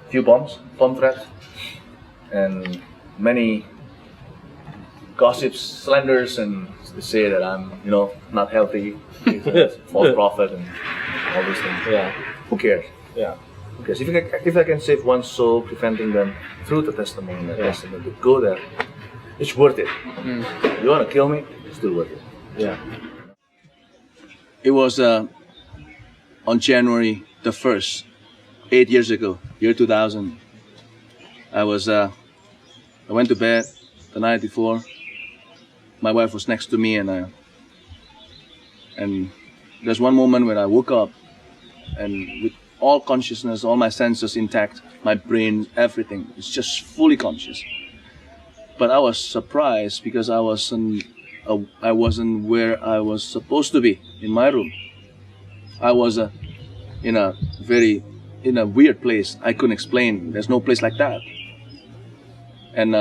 few bomb threats, and many gossips, slanders, and they say that I'm, not healthy, false prophet, and all these things. Yeah. Who cares? Yeah. Because if I can save one soul, preventing them through the testimony and the testament to go there, it's worth it. You want to kill me? It's still worth it. Yeah. It was on January the 1st, 8 years ago, year 2000. I went to bed the night before. My wife was next to me, and there's one moment when I woke up, and with all consciousness, all my senses intact, my brain, everything, it's just fully conscious. But I was surprised because I wasn't where I was supposed to be, in my room. I was in a weird place. I couldn't explain. There's no place like that. And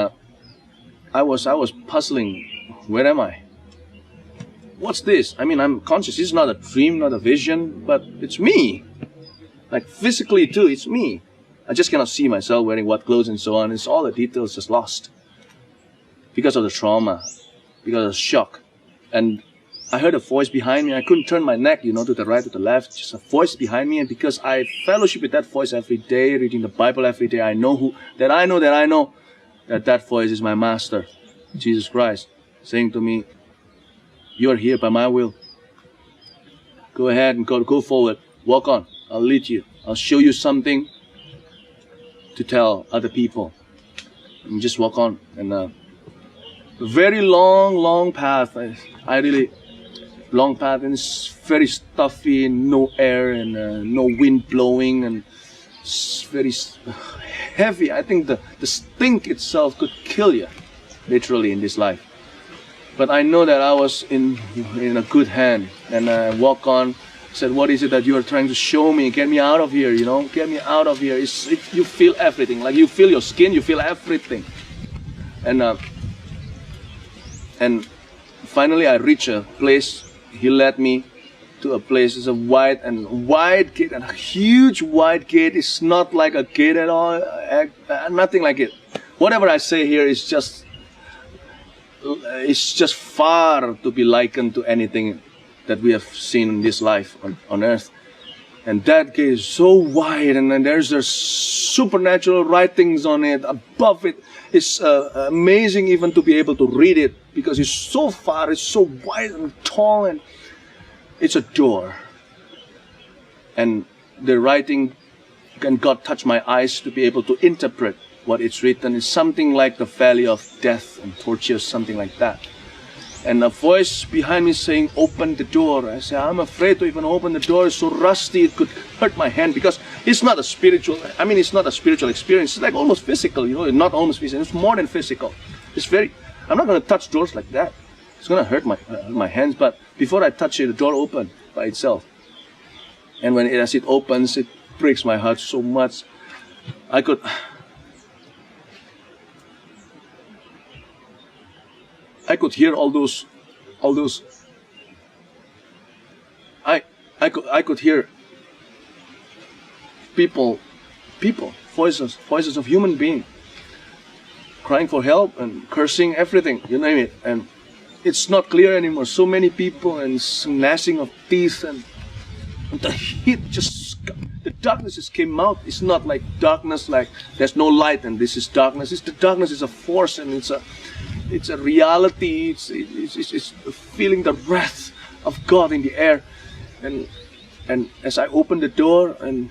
I was puzzling. Where am I? What's this? I mean, I'm conscious. It's not a dream, not a vision, but it's me. Like physically too, it's me. I just cannot see myself wearing what clothes and so on. It's all the details just lost. Because of the trauma, because of the shock. And I heard a voice behind me. I couldn't turn my neck, to the right, to the left. Just a voice behind me. And because I fellowship with that voice every day, reading the Bible every day, I know that voice is my master, Jesus Christ, saying to me, you are here by my will. Go ahead and go forward. Walk on. I'll lead you. I'll show you something to tell other people. And just walk on. And a very long path. Long path, and it's very stuffy, and no air, and no wind blowing, and it's very heavy. I think the stink itself could kill you, literally, in this life. But I know that I was in a good hand, and I walk on. Said, what is it that you are trying to show me? Get me out of here, Get me out of here. You feel everything. Like you feel your skin, you feel everything. And finally I reach a place. He led me to a place. It's a wide gate, and a huge wide gate. It's not like a gate at all. Nothing like it. Whatever I say here is just far to be likened to anything that we have seen in this life on earth. And that gate is so wide, and then there's supernatural writings on it. Above it, it's amazing even to be able to read it, because it's so far, it's so wide and tall, and it's a door. And the writing, and God touched my eyes to be able to interpret what it's written. It's something like the valley of death and torture, something like that. And a voice behind me saying, open the door. I say, I'm afraid to even open the door. It's so rusty, it could hurt my hand, because it's not a spiritual experience. It's like almost physical, not almost physical. It's more than physical. I'm not going to touch doors like that. It's going to hurt my hands. But before I touch it, the door opened by itself. And as it opens, it breaks my heart so much. I could hear all those. I could hear people, voices of human beings, crying for help and cursing, everything, you name it. And it's not clear anymore. So many people, and gnashing of teeth, and the heat the darkness just came out. It's not like darkness, like there's no light and this is darkness. The darkness is a force, and it's a reality. It's feeling the wrath of God in the air. And as I opened the door, and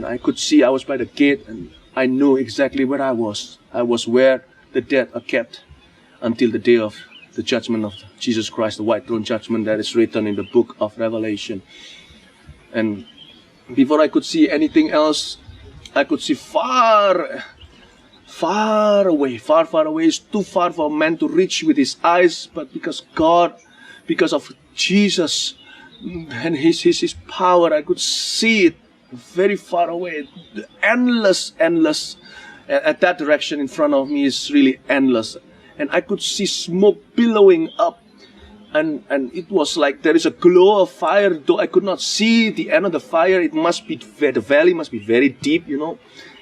I could see, I was by the gate, and I knew exactly where I was. I was where the dead are kept until the day of the judgment of Jesus Christ, the white throne judgment that is written in the book of Revelation. And before I could see anything else, I could see far away. It's too far for man to reach with his eyes, but because of Jesus and his power, I could see it very far away. Endless. At that direction in front of me is really endless. And I could see smoke billowing up. and it was like there is a glow of fire, though I could not see the end of the fire. It must be, the valley must be very deep,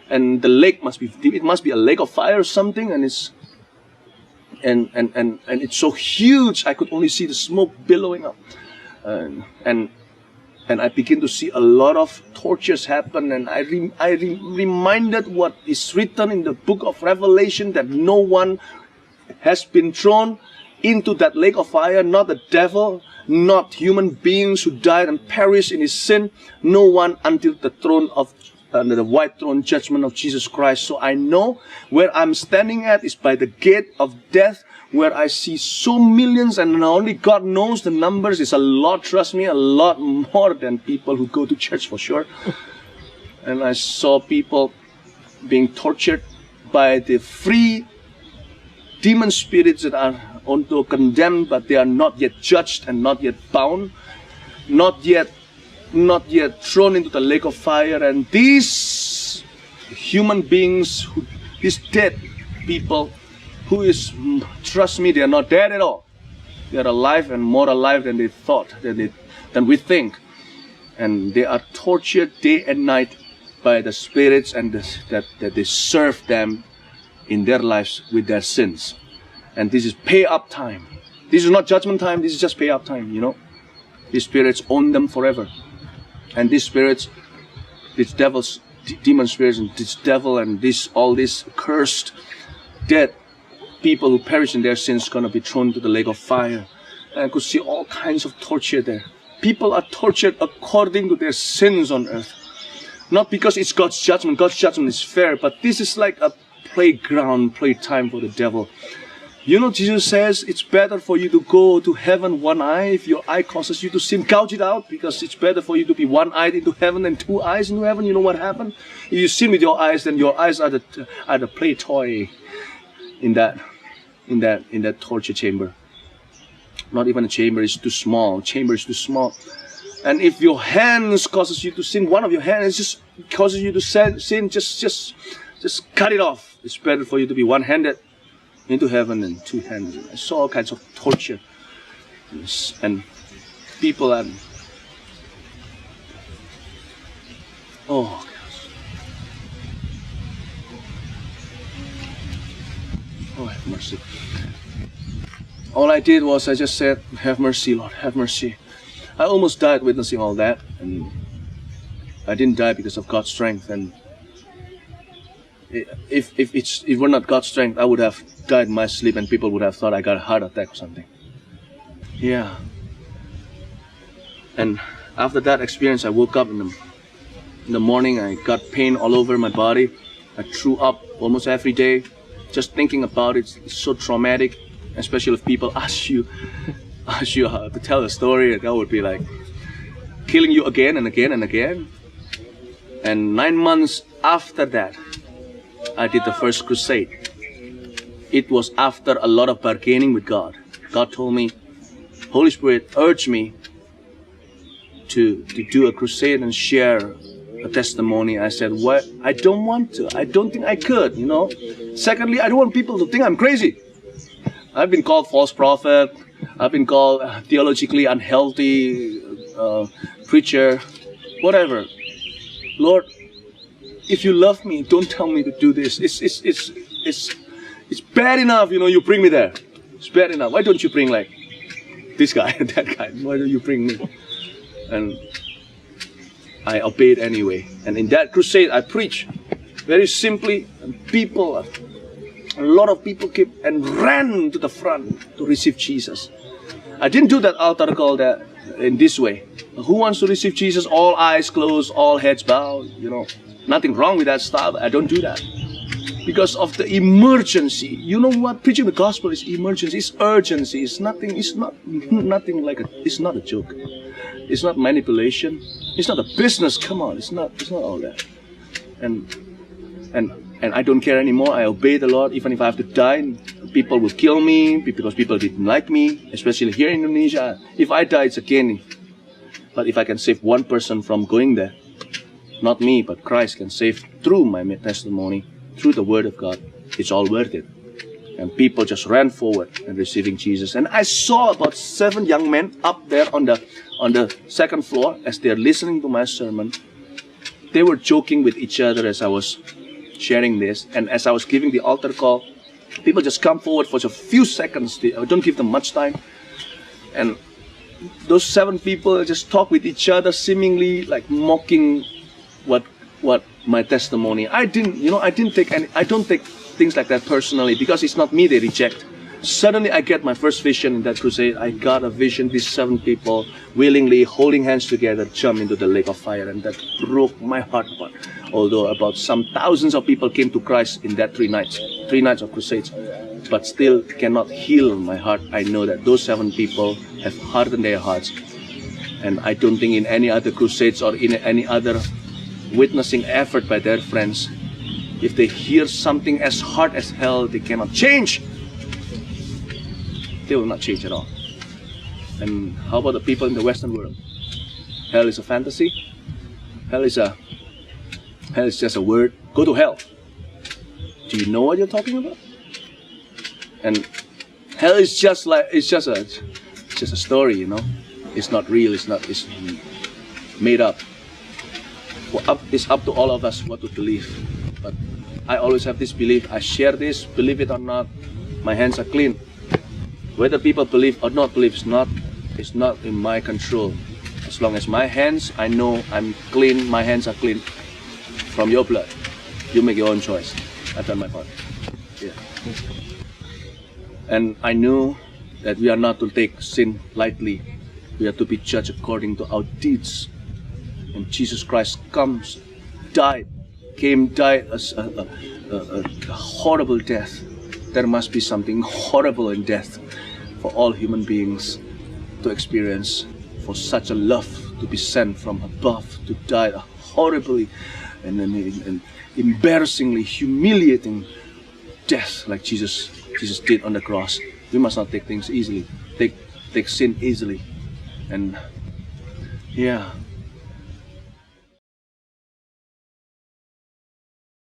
and the lake must be deep. It must be a lake of fire or something, and it's so huge. I could only see the smoke billowing up, and I begin to see a lot of tortures happen, and I reminded what is written in the book of Revelation, that no one has been thrown into that lake of fire, not the devil, not human beings who died and perished in his sin, no one until the throne of the white throne judgment of Jesus Christ. So I know where I'm standing at is by the gate of death, where I see so millions, and only God knows the numbers. It's a lot, trust me, a lot more than people who go to church for sure. And I saw people being tortured by the free demon spirits that are although condemned, but they are not yet judged and not yet bound, not yet thrown into the lake of fire. And these human beings, these dead people, trust me, they are not dead at all. They are alive, and more alive than they thought, than we think. And they are tortured day and night by the spirits and that they serve them in their lives with their sins. And this is pay up time. This is not judgment time, this is just pay up time, These spirits own them forever. And these spirits, these devils, demon spirits, and this devil, and all these cursed, dead people who perish in their sins, going to be thrown into the lake of fire. And I could see all kinds of torture there. People are tortured according to their sins on earth. Not because it's God's judgment. God's judgment is fair, but this is like a playtime for the devil. Jesus says it's better for you to go to heaven one eye. If your eye causes you to sin, gouge it out, because it's better for you to be one-eyed into heaven than two eyes into heaven. You know what happened? If you sin with your eyes, then your eyes are the play toy in that torture chamber. Not even a chamber, it's too small. Chamber is too small. And if your hands causes you to sin, one of your hands just causes you to sin, just cut it off. It's better for you to be one-handed into heaven than two-handed. I saw all kinds of torture. And people are... Oh, oh, have mercy. All I did was I just said, have mercy, Lord, have mercy. I almost died witnessing all that, and I didn't die because of God's strength. And if it were not God's strength, I would have died in my sleep, and people would have thought I got a heart attack or something. Yeah. And after that experience, I woke up in the morning. I got pain all over my body. I threw up almost every day. Just thinking about it, it's so traumatic. Especially if people ask you to tell a story, that would be like killing you again and again and again. And 9 months after that, I did the first crusade. It was after a lot of bargaining with God. God told me, Holy Spirit urged me to do a crusade and share a testimony. I said, what? I don't want to. I don't think I could, Secondly, I don't want people to think I'm crazy. I've been called false prophet. I've been called theologically unhealthy preacher, whatever. Lord, if you love me, don't tell me to do this. It's bad enough, you bring me there. It's bad enough. Why don't you bring like this guy and that guy? Why don't you bring me? And I obeyed anyway. And in that crusade, I preached very simply, and a lot of people came and ran to the front to receive Jesus. I didn't do that altar call in this way. Who wants to receive Jesus? All eyes closed, all heads bowed. Nothing wrong with that style. I don't do that because of the emergency. You know what? Preaching the gospel is emergency. It's urgency. It's nothing. It's not nothing like it's not a joke. It's not manipulation. It's not a business. Come on. It's not all that. And I don't care anymore. I obey the Lord, even if I have to die. People will kill me because people didn't like me, especially here in Indonesia. If I die, it's a gain. But if I can save one person from going there, not me, but Christ can save through my testimony, through the Word of God, it's all worth it. And people just ran forward and receiving Jesus. And I saw about 7 young men up there on the second floor as they are listening to my sermon. They were joking with each other as I was sharing this. And as I was giving the altar call, people just come forward for just a few seconds. I don't give them much time. And those 7 people just talk with each other, seemingly like mocking what my testimony. I don't take things like that personally, because it's not me they reject. Suddenly I get my first vision in that crusade. I got a vision, these 7 people willingly holding hands together jump into the lake of fire, and that broke my heart apart. Although about some thousands of people came to Christ in that 3 nights of crusades, but still cannot heal my heart. I know that those 7 people have hardened their hearts, and I don't think in any other crusades or in any other witnessing effort by their friends, if they hear something as hard as hell, they cannot change. They will not change at all. And how about the people in the Western world? Hell is a fantasy. Hell is just a word. Go to hell. Do you know what you're talking about? And hell is just a story, you know. It's not real. It's made up. Well, it's up to all of us what to believe. But I always have this belief. I share this, believe it or not, my hands are clean. Whether people believe or not believe is not in my control. As long as my hands, I know I'm clean, my hands are clean from your blood. You make your own choice. I've done my part. Yeah. And I knew that we are not to take sin lightly. We are to be judged according to our deeds. And Jesus Christ died as a horrible death. There must be something horrible in death for all human beings to experience, for such a love to be sent from above to die a horribly and embarrassingly humiliating death like Jesus did on the cross. We must not take things easily, take sin easily. And yeah,